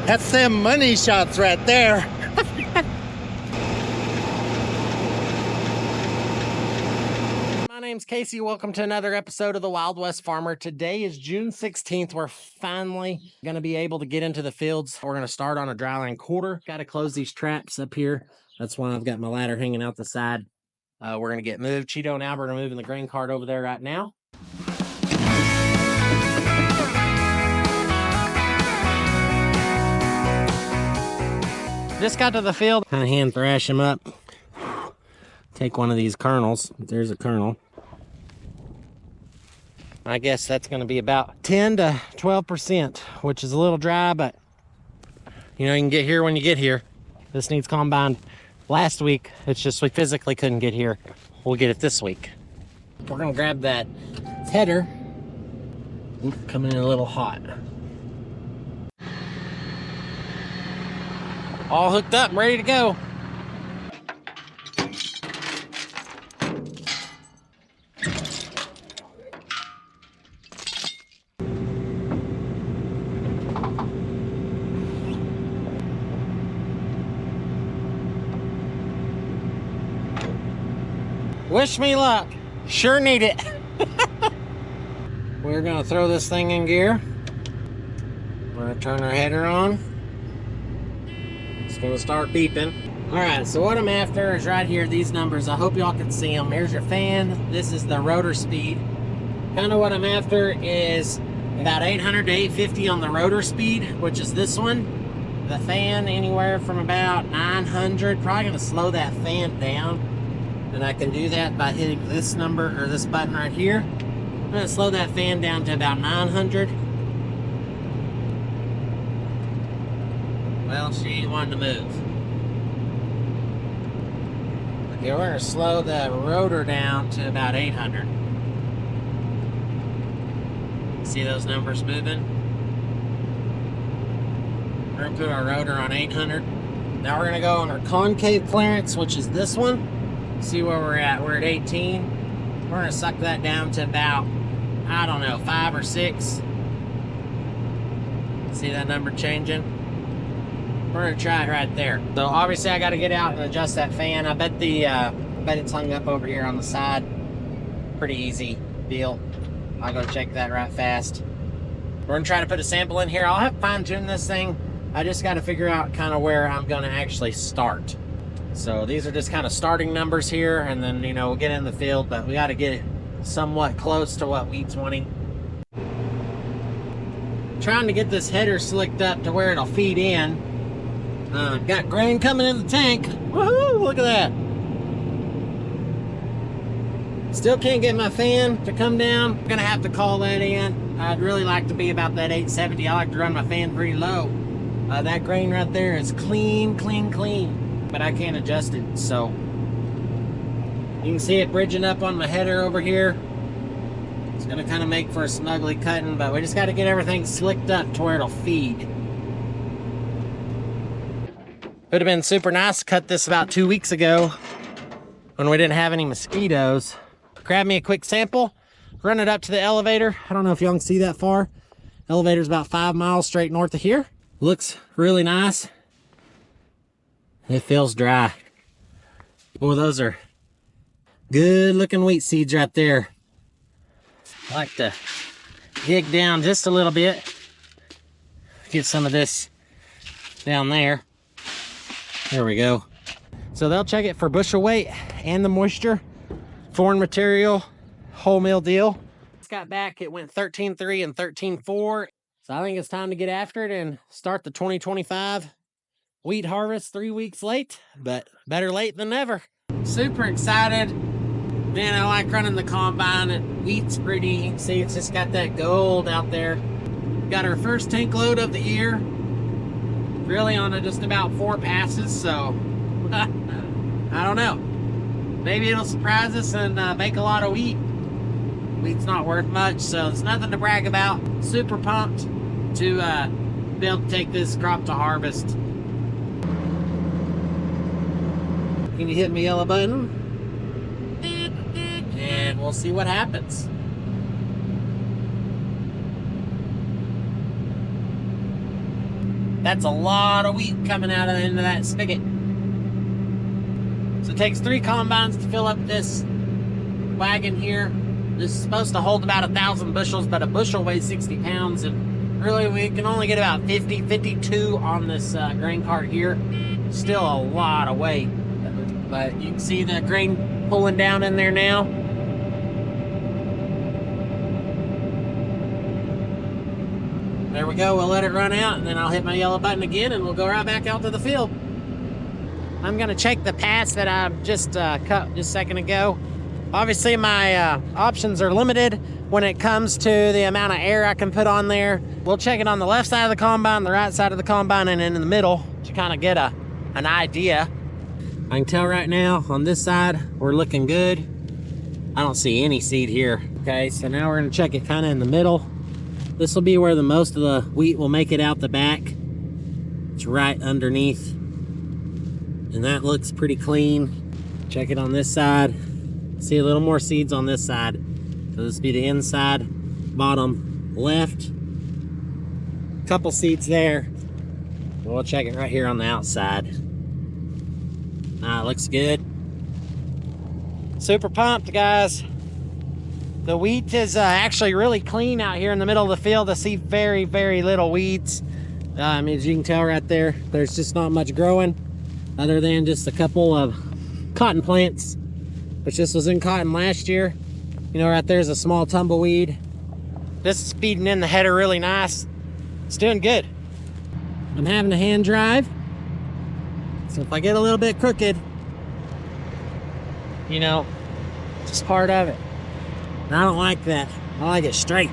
That's them money shots right there. My name's Casey. Welcome to another episode of the Wild West Farmer. Today is June 16th. We're finally going to be able to get into the fields. We're going to start on a dryland quarter. Got to close these traps up here. That's why I've got my ladder hanging out the side. We're going to get moved. Cheeto and Albert are moving the grain cart over there right now. Just got to the field. Kind of hand thrash them up. Take one of these kernels. There's a kernel. I guess that's going to be about 10 to 12%, which is a little dry, but you know, you can get here when you get here. This needs combined last week. It's just we physically couldn't get here. We'll get it this week. We're going to grab that header. Oop, coming in a little hot. All hooked up and ready to go. Wish me luck. Sure need it. We're gonna throw this thing in gear. We're gonna turn our header on. It's gonna start beeping. All right, so what I'm after is right here, these numbers. I hope y'all can see them. Here's your fan. This is the rotor speed. Kind of what I'm after is about 800 to 850 on the rotor speed, which is this one. The fan anywhere from about 900. Probably gonna slow that fan down. And I can do that by hitting this number or this button right here. I'm gonna slow that fan down to about 900. Well, she ain't wanting to move. Okay, we're gonna slow the rotor down to about 800. See those numbers moving? We're gonna put our rotor on 800. Now we're gonna go on our concave clearance, which is this one. See where we're at. We're at 18. We're gonna suck that down to about, I don't know, 5 or 6. See that number changing? We're gonna try it right there. So obviously I gotta get out and adjust that fan. I bet it's hung up over here on the side. Pretty easy deal. I'll go check that right fast. We're gonna try to put a sample in here. I'll have to fine tune this thing. I just gotta figure out kind of where I'm gonna actually start. So these are just kind of starting numbers here, and then, you know, we'll get in the field, but we got to get it somewhat close to what wheat's wanting. Trying to get this header slicked up to where it'll feed in. Got grain coming in the tank. Woohoo! Look at that. Still can't get my fan to come down. I'm gonna have to call that in. I'd really like to be about that 870. I like to run my fan pretty low. That grain right there is clean, clean, clean. But I can't adjust it, so you can see it bridging up on my header over here. It's gonna kind of make for a snugly cutting, but we just got to get everything slicked up to where it'll feed. Would have been super nice to cut this about 2 weeks ago when we didn't have any mosquitoes. Grab me a quick sample, run it up to the elevator. I don't know if y'all can see that far. Elevator's about 5 miles straight north of here. Looks really nice. It feels dry. Boy, those are good looking wheat seeds right there. I like to dig down just a little bit. Get some of this down there. There we go. So they'll check it for bushel weight and the moisture. Foreign material, wholemeal deal. Just got back, it went 13.3 and 13.4. So I think it's time to get after it and start the 2025 wheat harvest 3 weeks late, but better late than never. Super excited. Man, I like running the combine. Wheat's pretty. You can see it's just got that gold out there. Got our first tank load of the year. Really on just about 4 passes, so I don't know. Maybe it'll surprise us and make a lot of wheat. Wheat's not worth much, so it's nothing to brag about. Super pumped to be able to take this crop to harvest. Can you hit my yellow button? And we'll see what happens. That's a lot of wheat coming out of the end of that spigot. So it takes 3 combines to fill up this wagon here. This is supposed to hold about 1,000 bushels, but a bushel weighs 60 pounds, and really we can only get about 52 on this grain cart here. Still a lot of weight, but you can see the grain pulling down in there now. There we go. We'll let it run out, and then I'll hit my yellow button again, and we'll go right back out to the field. I'm gonna check the pass that I just cut just a second ago. Obviously, my options are limited when it comes to the amount of air I can put on there. We'll check it on the left side of the combine, the right side of the combine, and in the middle to kind of get an idea. I can tell right now on this side, we're looking good. I don't see any seed here. Okay, so now we're gonna check it kind of in the middle. This will be where the most of the wheat will make it out the back. It's right underneath. And that looks pretty clean. Check it on this side. See a little more seeds on this side. So this will be the inside, bottom left. Couple seeds there. We'll check it right here on the outside. It looks good. Super pumped, guys. The wheat is actually really clean out here in the middle of the field. I see very, very little weeds. As you can tell right there, there's just not much growing other than just a couple of cotton plants, which this was in cotton last year. You know, right there's a small tumbleweed. This is feeding in the header really nice. It's doing good. I'm having a hand drive. So if I get a little bit crooked, you know, it's just part of it. And I don't like that. I like it straight.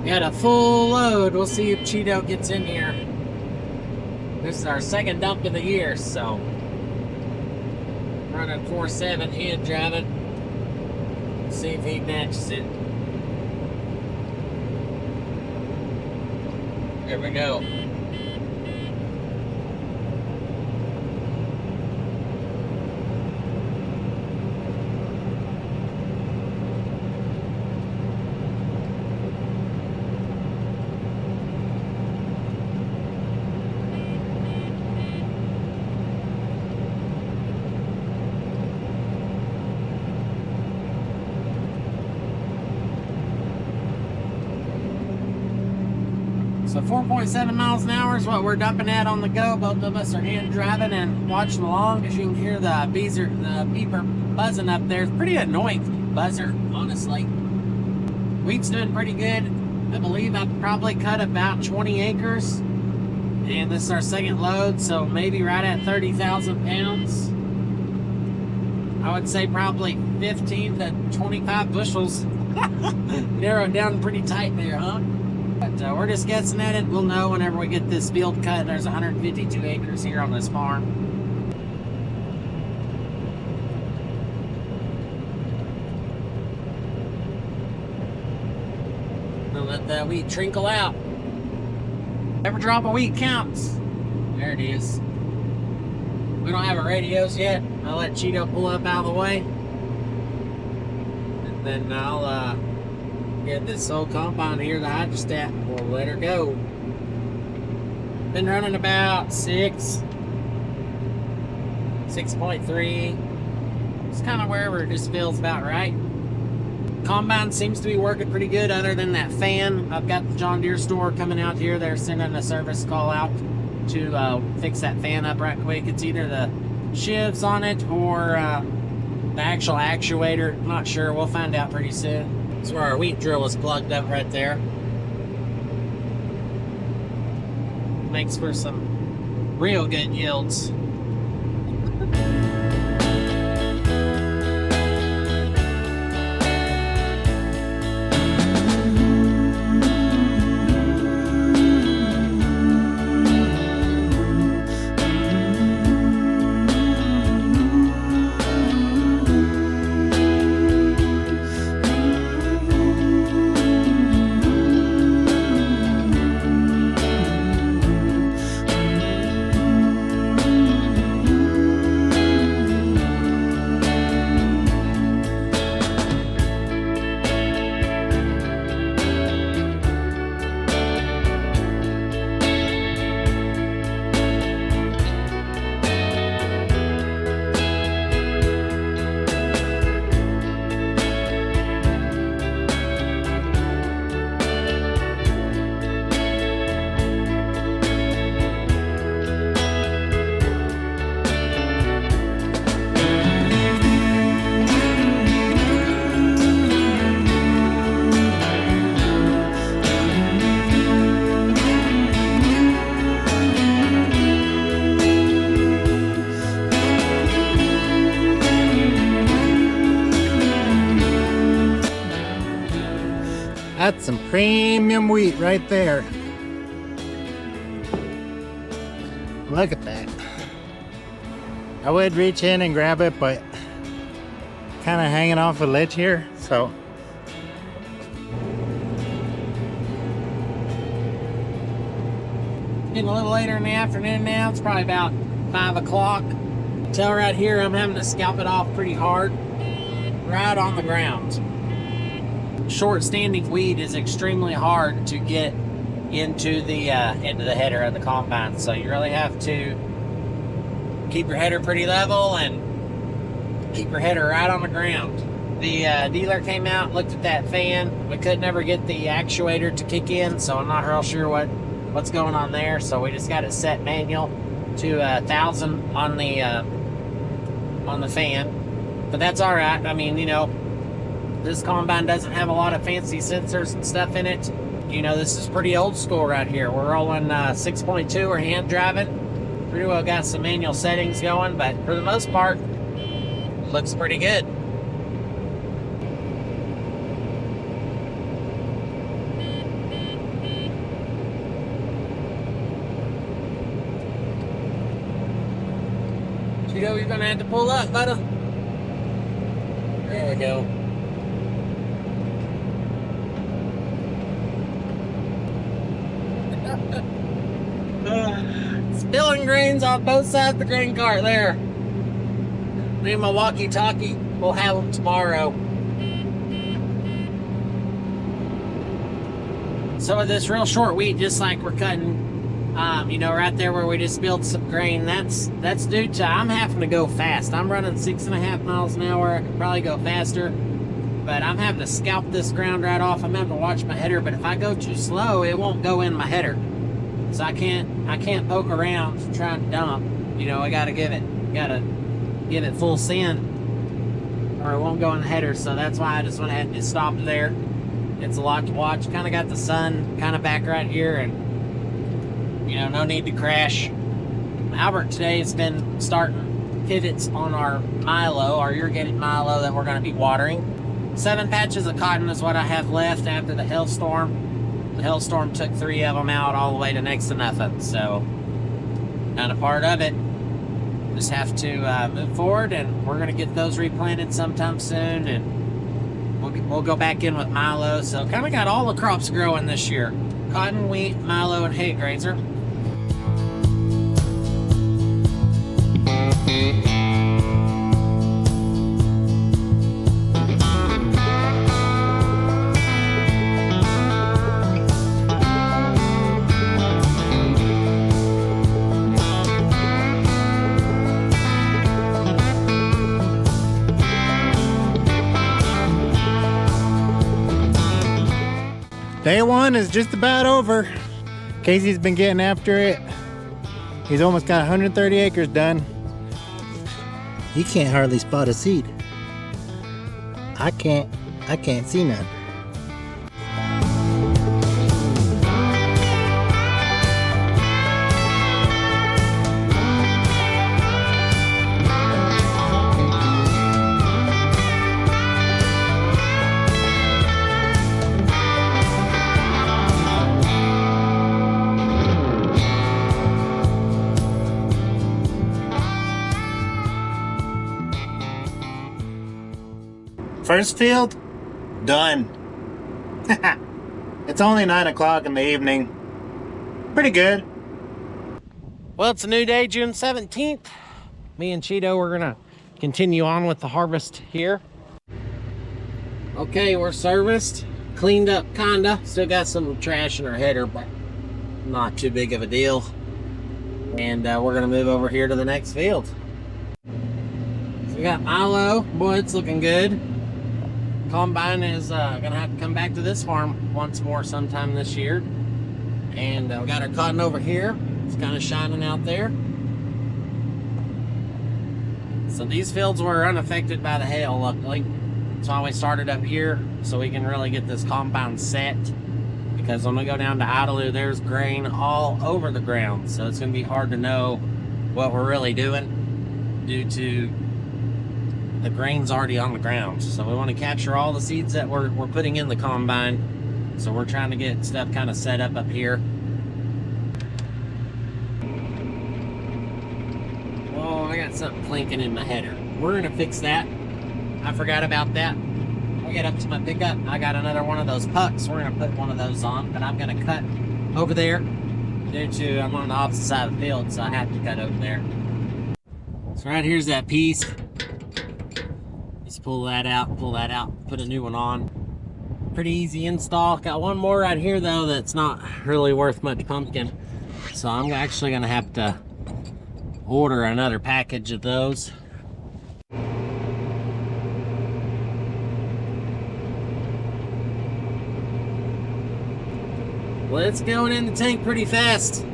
Got a full load. We'll see if Cheeto gets in here. This is our second dump of the year, so running 4.7 hand driving. See if he matches it. There we go. So 4.7 miles an hour is what we're dumping at on the go. Both of us are hand driving and watching along. As you can hear the beeper buzzing up there. It's pretty annoying buzzer, honestly. Wheat's doing pretty good. I believe I've probably cut about 20 acres. And this is our second load, so maybe right at 30,000 pounds. I would say probably 15 to 25 bushels. Narrowed down pretty tight there, huh? But we're just guessing at it. We'll know whenever we get this field cut. There's 152 acres here on this farm. We'll let that wheat trickle out. Every drop of wheat counts. There it is. We don't have our radios yet. I'll let Cheeto pull up out of the way. And then I'll get this old combine here, the hydrostat. We'll let her go. Been running about 6.3. It's kind of wherever it just feels about right. Combine seems to be working pretty good other than that fan. I've got the John Deere store coming out here. They're sending a service call out to fix that fan up right quick. It's either the shivs on it or the actual actuator. I'm not sure. We'll find out pretty soon. That's where our wheat drill is plugged up right there. Makes for some real good yields. That's some premium wheat right there. Look at that. I would reach in and grab it, but kind of hanging off a ledge here, so. Getting a little later in the afternoon now. It's probably about 5 o'clock. Tell right here I'm having to scalp it off pretty hard, right on the ground. Short standing weed is extremely hard to get into the header of the combine, so you really have to keep your header pretty level and keep your header right on the ground. The dealer came out, looked at that fan. We could never get the actuator to kick in, so I'm not real sure what's going on there. So we just got it set manual to 1,000 on the fan, but that's all right. I mean, you know, this combine doesn't have a lot of fancy sensors and stuff in it. You know, this is pretty old school right here. We're rolling 6.2. We're hand driving. Pretty well got some manual settings going, but for the most part, looks pretty good. You're gonna have to pull up, buddy. There we go. Spilling grains on both sides of the grain cart there. Me and my walkie-talkie, we'll have them tomorrow. So with this real short wheat, just like we're cutting, you know, right there where we just spilled some grain, that's due to I'm having to go fast. I'm running 6.5 miles an hour. I could probably go faster, but I'm having to scalp this ground right off. I'm having to watch my header, but if I go too slow, it won't go in my header. So I can't poke around trying to dump. You know, I gotta give it full send, or it won't go in the header. So that's why I just went ahead and just stopped there. It's a lot to watch. Kind of got the sun kind of back right here, and you know, no need to crash. Albert today has been starting pivots on our milo, our irrigated milo that we're going to be watering. 7 patches of cotton is what I have left after the hailstorm. The hailstorm took 3 of them out all the way to next to nothing. So, kind of part of it. Just have to move forward, and we're going to get those replanted sometime soon, and we'll go back in with milo. So, kind of got all the crops growing this year: cotton, wheat, milo, and hay grazer. Day 1 is just about over. Casey's been getting after it. He's almost got 130 acres done. He can't hardly spot a seed. I can't see none. First field, done. It's only 9 o'clock in the evening. Pretty good. Well, it's a new day, June 17th. Me and Cheeto, we're gonna continue on with the harvest here. Okay, we're serviced, cleaned up kinda. Still got some trash in our header, but not too big of a deal. And we're gonna move over here to the next field. So we got milo. Boy, it's looking good. Combine is gonna have to come back to this farm once more sometime this year. And we got our cotton over here. It's kind of shining out there. So these fields were unaffected by the hail, luckily. That's why we started up here, so we can really get this combine set. Because when we go down to Idalou, there's grain all over the ground. So it's gonna be hard to know what we're really doing due to the grain's already on the ground. So we want to capture all the seeds that we're putting in the combine So we're trying to get stuff kind of set up here. Oh, I got something clinking in my header. We're gonna fix that. I forgot about that. I get up to my pickup, I got another one of those pucks. We're gonna put one of those on, but I'm gonna cut over there due to I'm on the opposite side of the field, so I have to cut over there. So right here's that piece. Just pull that out, put a new one on. Pretty easy install. Got one more right here though that's not really worth much pumpkin. So I'm actually gonna have to order another package of those. Well, it's going in the tank pretty fast.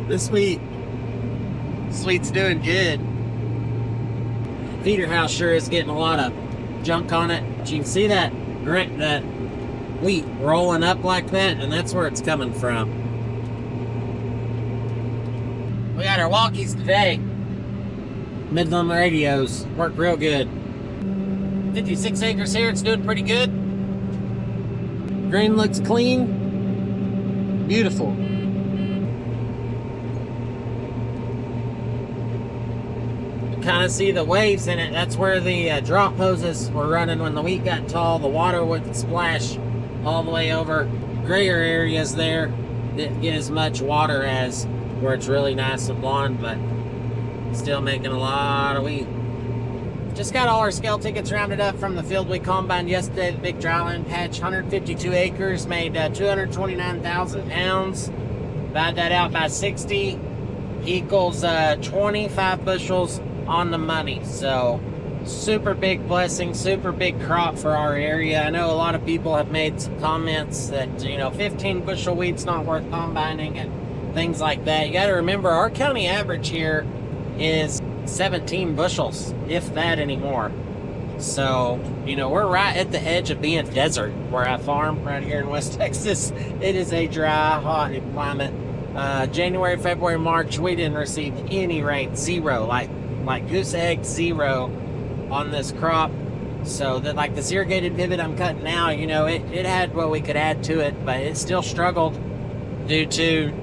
This wheat's doing good. Feeder house sure is getting a lot of junk on it. But you can see that wheat rolling up like that, and that's where it's coming from. We got our walkies today. Midland radios work real good. 56 acres here, it's doing pretty good. Grain looks clean. Beautiful. You kind of see the waves in it. That's where the drop hoses were running when the wheat got tall. The water would splash all the way over. Grayer areas there didn't get as much water as where it's really nice and blonde, but still making a lot of wheat. Just got all our scale tickets rounded up from the field we combined yesterday, the big dryland patch. 152 acres, made 229,000 pounds. Divide that out by 60 equals 25 bushels on the money. So super big blessing, super big crop for our area. I know a lot of people have made some comments that, 15 bushel wheat's not worth combining and things like that. You got to remember, our county average here is 17 bushels, if that anymore. So, we're right at the edge of being desert where I farm right here in West Texas. It is a dry, hot climate. January, February, March, we didn't receive any rain, zero, like goose egg, zero on this crop. So that, like this irrigated pivot I'm cutting now, it had what we could add to it, but it still struggled due to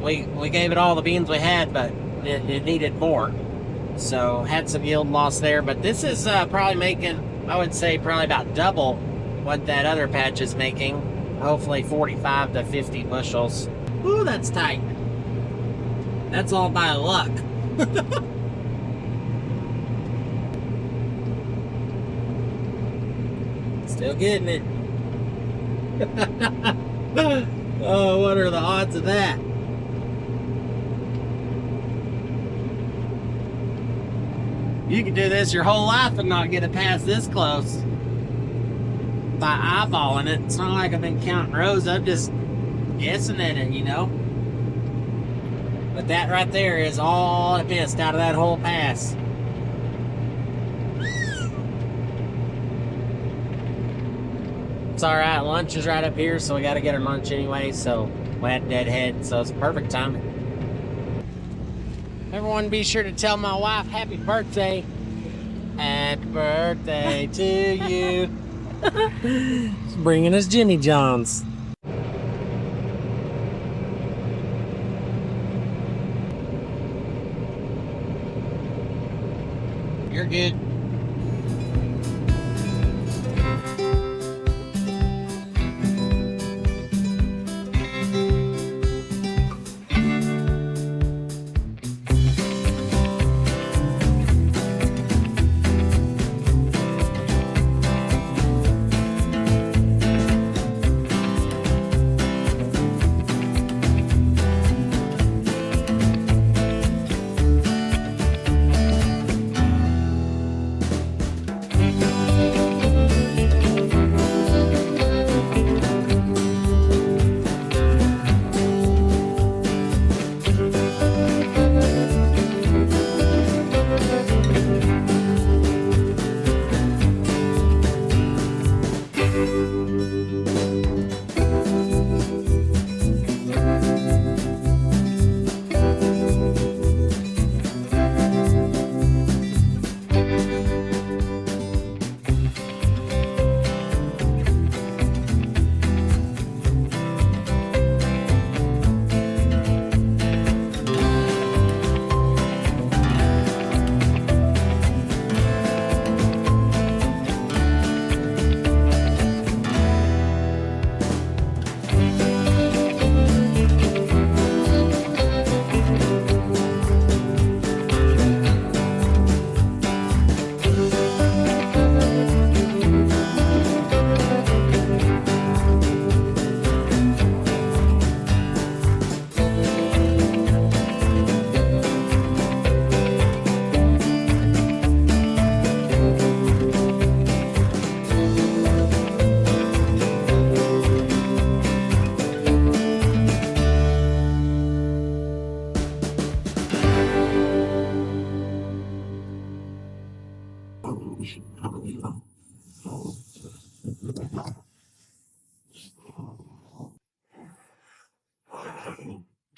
we gave it all the beans we had, but it needed more. So had some yield loss there, but this is probably making, I would say, probably about double what that other patch is making. Hopefully 45 to 50 bushels. Ooh, that's tight. That's all by luck. Still getting it. Oh, what are the odds of that? You can do this your whole life and not get it past this close by eyeballing it. It's not like I've been counting rows. I'm just guessing at it, But that right there is all I missed out of that whole pass. It's all right. Lunch is right up here, so we got to get our lunch anyway. So we had deadhead, so it's perfect timing. Everyone be sure to tell my wife happy birthday. Happy birthday to you. She's bringing us Jimmy John's. You're good.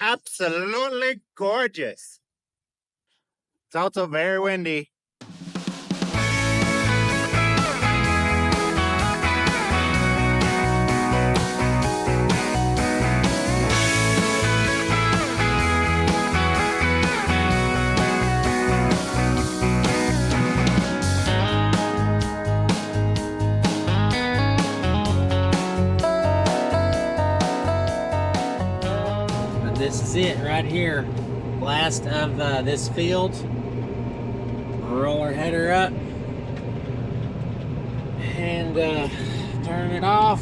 absolutely gorgeous. It's also very windy. This is it right here. Last of this field. Roll our header up and turn it off.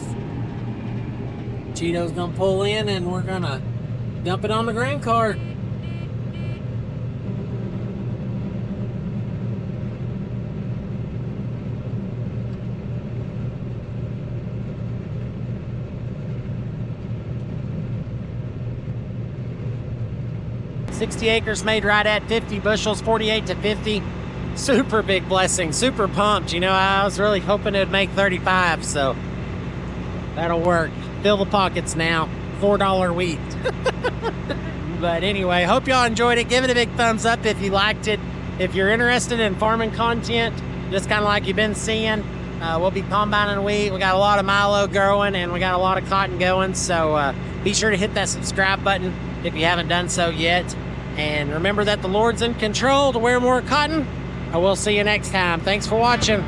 Cheeto's gonna pull in and we're gonna dump it on the grain cart. $60 acres made right at 50 bushels, 48 to 50. Super big blessing, super pumped. You know, I was really hoping it'd make 35, so that'll work. Fill the pockets now. $4 wheat. But anyway, hope y'all enjoyed it. Give it a big thumbs up if you liked it. If you're interested in farming content, just kind of like you've been seeing, we'll be combining wheat. We got a lot of milo growing and we got a lot of cotton going, so be sure to hit that subscribe button if you haven't done so yet. And remember that the Lord's in control to wear more cotton. I will see you next time. Thanks for watching.